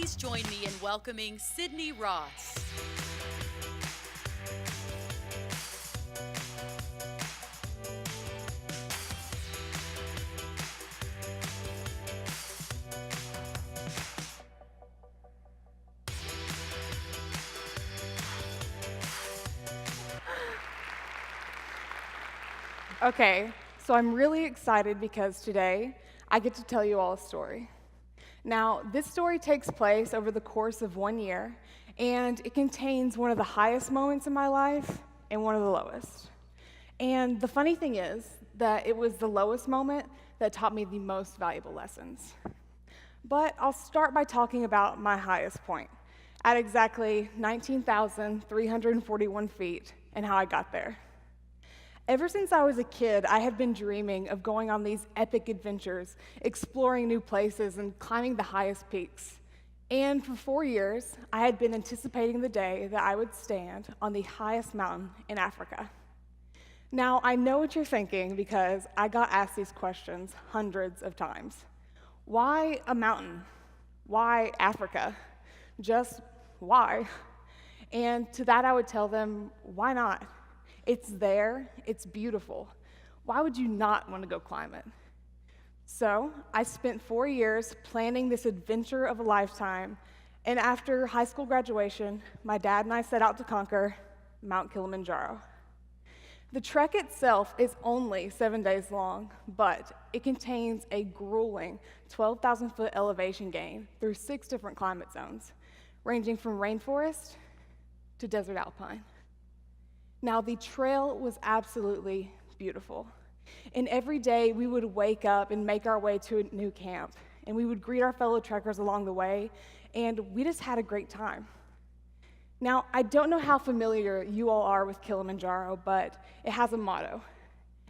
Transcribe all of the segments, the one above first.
please join me in welcoming Sydney Ross. Okay, so I'm really excited because today I get to tell you all a story. Now, this story takes place over the course of 1 year, and it contains one of the highest moments in my life and one of the lowest. And the funny thing is that it was the lowest moment that taught me the most valuable lessons. But I'll start by talking about my highest point at exactly 19,341 feet and how I got there. Ever since I was a kid, I had been dreaming of going on these epic adventures, exploring new places, and climbing the highest peaks. And for 4 years, I had been anticipating the day that I would stand on the highest mountain in Africa. Now, I know what you're thinking because I got asked these questions hundreds of times. Why a mountain? Why Africa? Just why? And to that I would tell them, why not? It's there, it's beautiful. Why would you not want to go climb it? So I spent 4 years planning this adventure of a lifetime, and after high school graduation, my dad and I set out to conquer Mount Kilimanjaro. The trek itself is only 7 days long, but it contains a grueling 12,000-foot elevation gain through 6 different climate zones, ranging from rainforest to desert alpine. Now, the trail was absolutely beautiful. And every day, we would wake up and make our way to a new camp, and we would greet our fellow trekkers along the way, and we just had a great time. Now, I don't know how familiar you all are with Kilimanjaro, but it has a motto,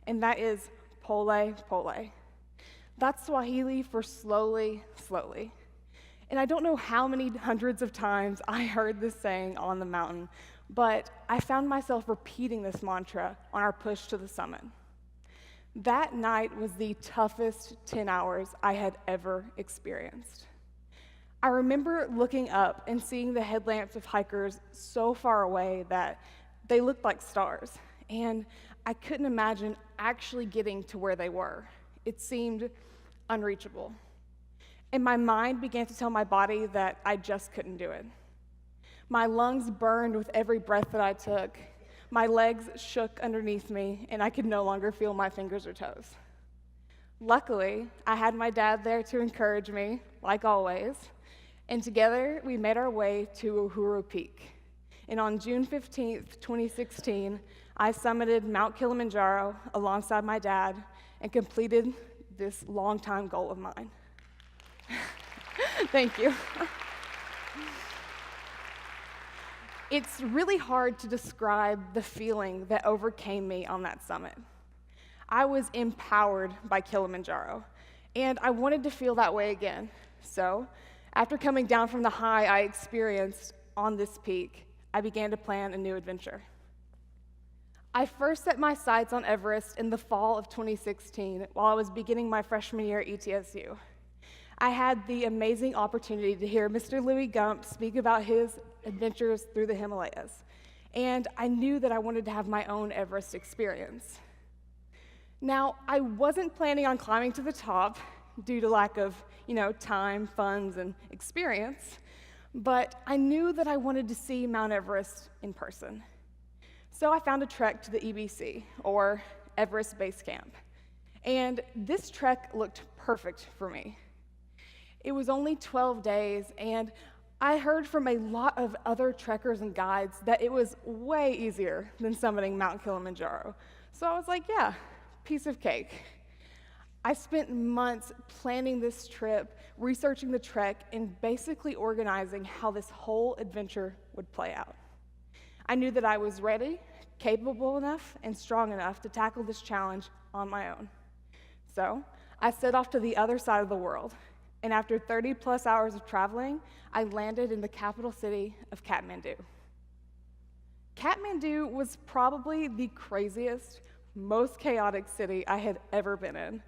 and that is pole, pole. That's Swahili for slowly, slowly. And I don't know how many hundreds of times I heard this saying on the mountain, but I found myself repeating this mantra on our push to the summit. That night was the toughest 10 hours I had ever experienced. I remember looking up and seeing the headlamps of hikers so far away that they looked like stars, and I couldn't imagine actually getting to where they were. It seemed unreachable. And my mind began to tell my body that I just couldn't do it. My lungs burned with every breath that I took. My legs shook underneath me, and I could no longer feel my fingers or toes. Luckily, I had my dad there to encourage me, like always, and together we made our way to Uhuru Peak. And on June 15th, 2016, I summited Mount Kilimanjaro alongside my dad and completed this long-time goal of mine. Thank you. It's really hard to describe the feeling that overcame me on that summit. I was empowered by Kilimanjaro, and I wanted to feel that way again. So, after coming down from the high I experienced on this peak, I began to plan a new adventure. I first set my sights on Everest in the fall of 2016 while I was beginning my freshman year at ETSU. I had the amazing opportunity to hear Mr. Louis Gump speak about his adventures through the Himalayas, and I knew that I wanted to have my own Everest experience. Now, I wasn't planning on climbing to the top due to lack of, time, funds, and experience, but I knew that I wanted to see Mount Everest in person. So I found a trek to the EBC, or Everest Basecamp, and this trek looked perfect for me. It was only 12 days, and I heard from a lot of other trekkers and guides that it was way easier than summiting Mount Kilimanjaro. So I was like, yeah, piece of cake. I spent months planning this trip, researching the trek, and basically organizing how this whole adventure would play out. I knew that I was ready, capable enough, and strong enough to tackle this challenge on my own. So I set off to the other side of the world. And after 30-plus hours of traveling, I landed in the capital city of Kathmandu. Kathmandu was probably the craziest, most chaotic city I had ever been in.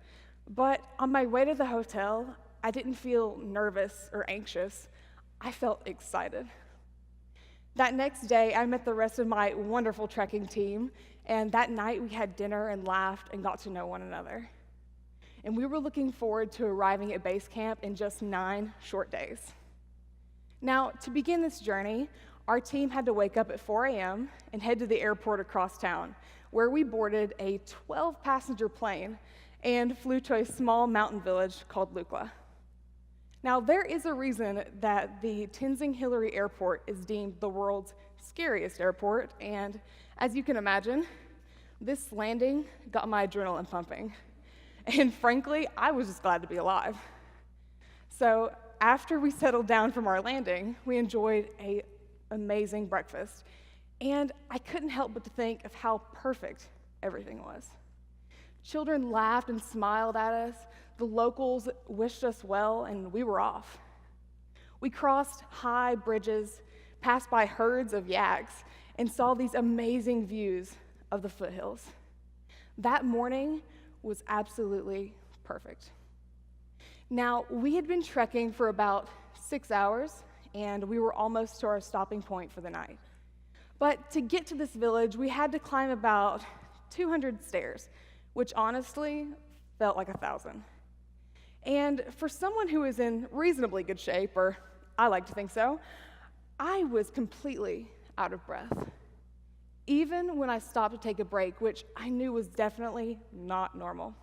But on my way to the hotel, I didn't feel nervous or anxious. I felt excited. That next day, I met the rest of my wonderful trekking team, and that night we had dinner and laughed and got to know one another. And we were looking forward to arriving at base camp in just 9 short days. Now, to begin this journey, our team had to wake up at 4 a.m. and head to the airport across town, where we boarded a 12-passenger plane and flew to a small mountain village called Lukla. Now, there is a reason that the Tenzing Hillary Airport is deemed the world's scariest airport, and as you can imagine, this landing got my adrenaline pumping. And frankly, I was just glad to be alive. So after we settled down from our landing, we enjoyed an amazing breakfast, and I couldn't help but to think of how perfect everything was. Children laughed and smiled at us. The locals wished us well, and we were off. We crossed high bridges, passed by herds of yaks, and saw these amazing views of the foothills. That morning was absolutely perfect. Now, we had been trekking for about 6 hours, and we were almost to our stopping point for the night. But to get to this village, we had to climb about 200 stairs, which honestly felt like 1,000. And for someone who is in reasonably good shape, or I like to think so, I was completely out of breath. Even when I stopped to take a break, which I knew was definitely not normal.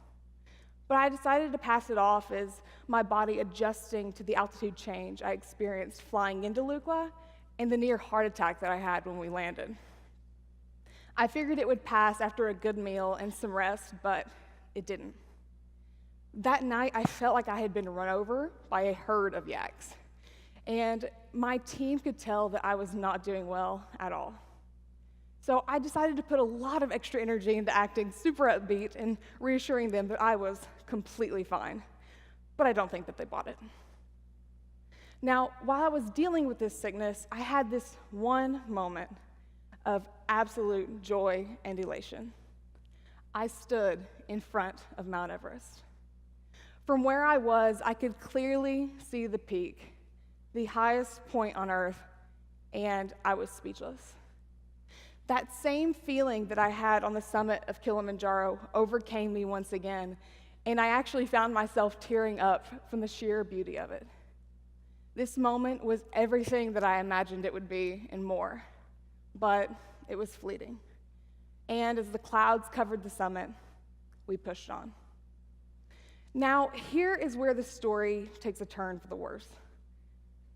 But I decided to pass it off as my body adjusting to the altitude change I experienced flying into Lukla and the near heart attack that I had when we landed. I figured it would pass after a good meal and some rest, but it didn't. That night, I felt like I had been run over by a herd of yaks, and my team could tell that I was not doing well at all. So I decided to put a lot of extra energy into acting super upbeat and reassuring them that I was completely fine, but I don't think that they bought it. Now, while I was dealing with this sickness, I had this one moment of absolute joy and elation. I stood in front of Mount Everest. From where I was, I could clearly see the peak, the highest point on Earth, and I was speechless. That same feeling that I had on the summit of Kilimanjaro overcame me once again, and I actually found myself tearing up from the sheer beauty of it. This moment was everything that I imagined it would be and more, but it was fleeting. And as the clouds covered the summit, we pushed on. Now, here is where the story takes a turn for the worse.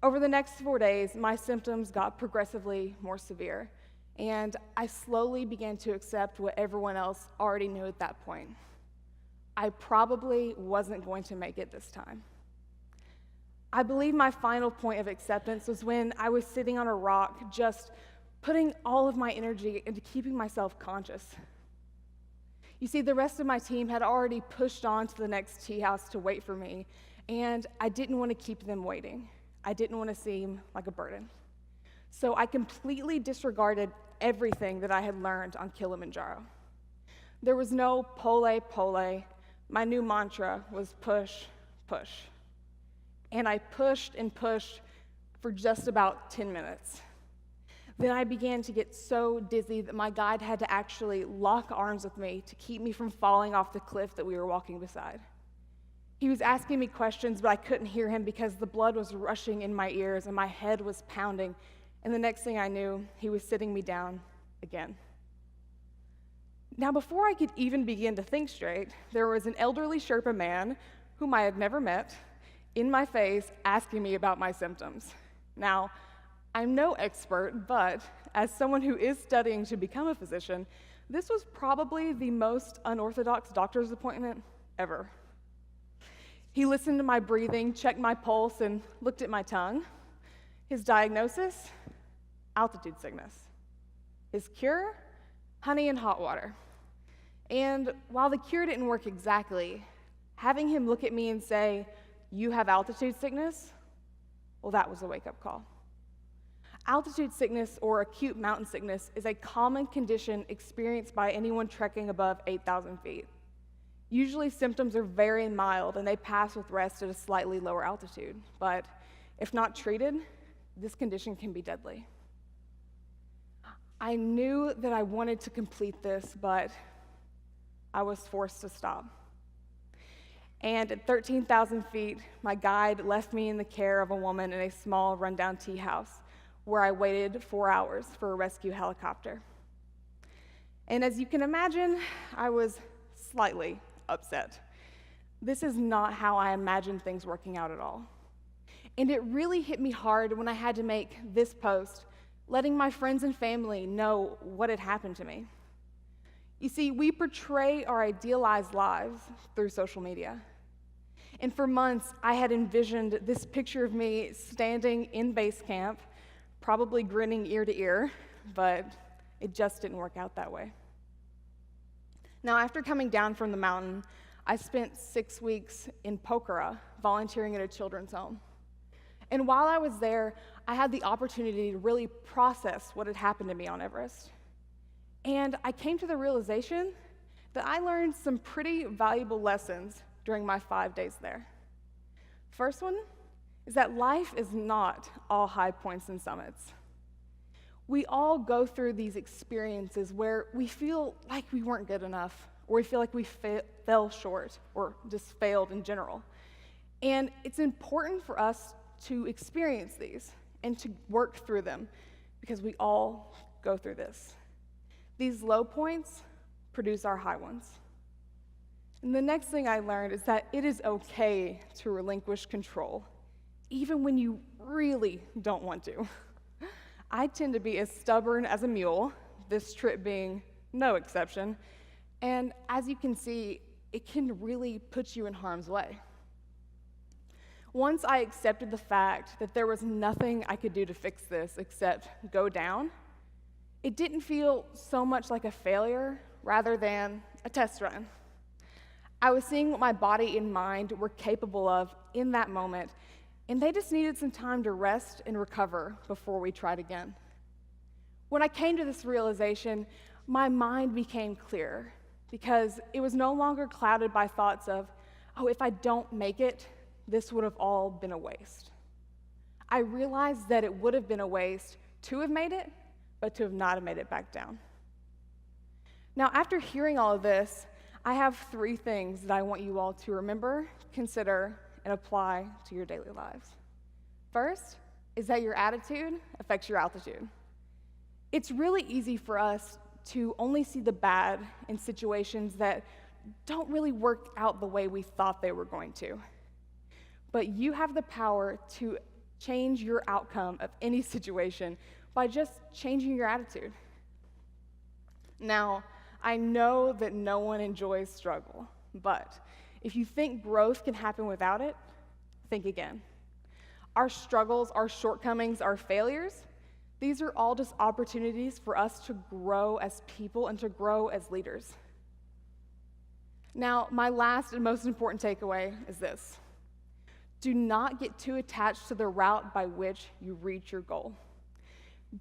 Over the next 4 days, my symptoms got progressively more severe, and I slowly began to accept what everyone else already knew at that point. I probably wasn't going to make it this time. I believe my final point of acceptance was when I was sitting on a rock, just putting all of my energy into keeping myself conscious. You see, the rest of my team had already pushed on to the next tea house to wait for me, and I didn't want to keep them waiting. I didn't want to seem like a burden. So I completely disregarded everything that I had learned on Kilimanjaro. There was no pole, pole. My new mantra was push, push. And I pushed and pushed for just about 10 minutes. Then I began to get so dizzy that my guide had to actually lock arms with me to keep me from falling off the cliff that we were walking beside. He was asking me questions, but I couldn't hear him because the blood was rushing in my ears and my head was pounding. And the next thing I knew, he was sitting me down again. Now, before I could even begin to think straight, there was an elderly Sherpa man, whom I had never met, in my face asking me about my symptoms. Now, I'm no expert, but as someone who is studying to become a physician, this was probably the most unorthodox doctor's appointment ever. He listened to my breathing, checked my pulse, and looked at my tongue. His diagnosis? Altitude sickness. His cure? Honey and hot water. And while the cure didn't work exactly, having him look at me and say, "You have altitude sickness?" Well, that was a wake-up call. Altitude sickness, or acute mountain sickness, is a common condition experienced by anyone trekking above 8,000 feet. Usually symptoms are very mild and they pass with rest at a slightly lower altitude, but if not treated, this condition can be deadly. I knew that I wanted to complete this, but I was forced to stop. And at 13,000 feet, my guide left me in the care of a woman in a small, rundown tea house where I waited 4 hours for a rescue helicopter. And as you can imagine, I was slightly upset. This is not how I imagined things working out at all. And it really hit me hard when I had to make this post, letting my friends and family know what had happened to me. You see, we portray our idealized lives through social media. And for months, I had envisioned this picture of me standing in base camp, probably grinning ear to ear, but it just didn't work out that way. Now, after coming down from the mountain, I spent 6 weeks in Pokhara, volunteering at a children's home. And while I was there, I had the opportunity to really process what had happened to me on Everest. And I came to the realization that I learned some pretty valuable lessons during my 5 days there. First one is that life is not all high points and summits. We all go through these experiences where we feel like we weren't good enough, or we feel like we fell short, or just failed in general. And it's important for us to experience these and to work through them, because we all go through this. These low points produce our high ones. And the next thing I learned is that it is okay to relinquish control, even when you really don't want to. I tend to be as stubborn as a mule, this trip being no exception, and as you can see, it can really put you in harm's way. Once I accepted the fact that there was nothing I could do to fix this except go down, it didn't feel so much like a failure rather than a test run. I was seeing what my body and mind were capable of in that moment, and they just needed some time to rest and recover before we tried again. When I came to this realization, my mind became clearer because it was no longer clouded by thoughts of, oh, if I don't make it, this would have all been a waste. I realized that it would have been a waste to have made it, but to have not have made it back down. Now, after hearing all of this, I have 3 things that I want you all to remember, consider, and apply to your daily lives. First is that your attitude affects your altitude. It's really easy for us to only see the bad in situations that don't really work out the way we thought they were going to. But you have the power to change your outcome of any situation by just changing your attitude. Now, I know that no one enjoys struggle, but if you think growth can happen without it, think again. Our struggles, our shortcomings, our failures, these are all just opportunities for us to grow as people and to grow as leaders. Now, my last and most important takeaway is this. Do not get too attached to the route by which you reach your goal.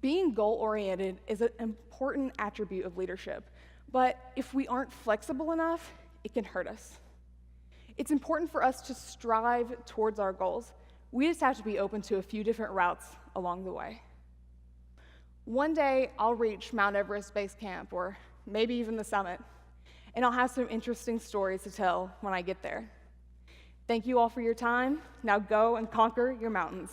Being goal-oriented is an important attribute of leadership, but if we aren't flexible enough, it can hurt us. It's important for us to strive towards our goals. We just have to be open to a few different routes along the way. One day, I'll reach Mount Everest Basecamp, or maybe even the summit, and I'll have some interesting stories to tell when I get there. Thank you all for your time. Now go and conquer your mountains.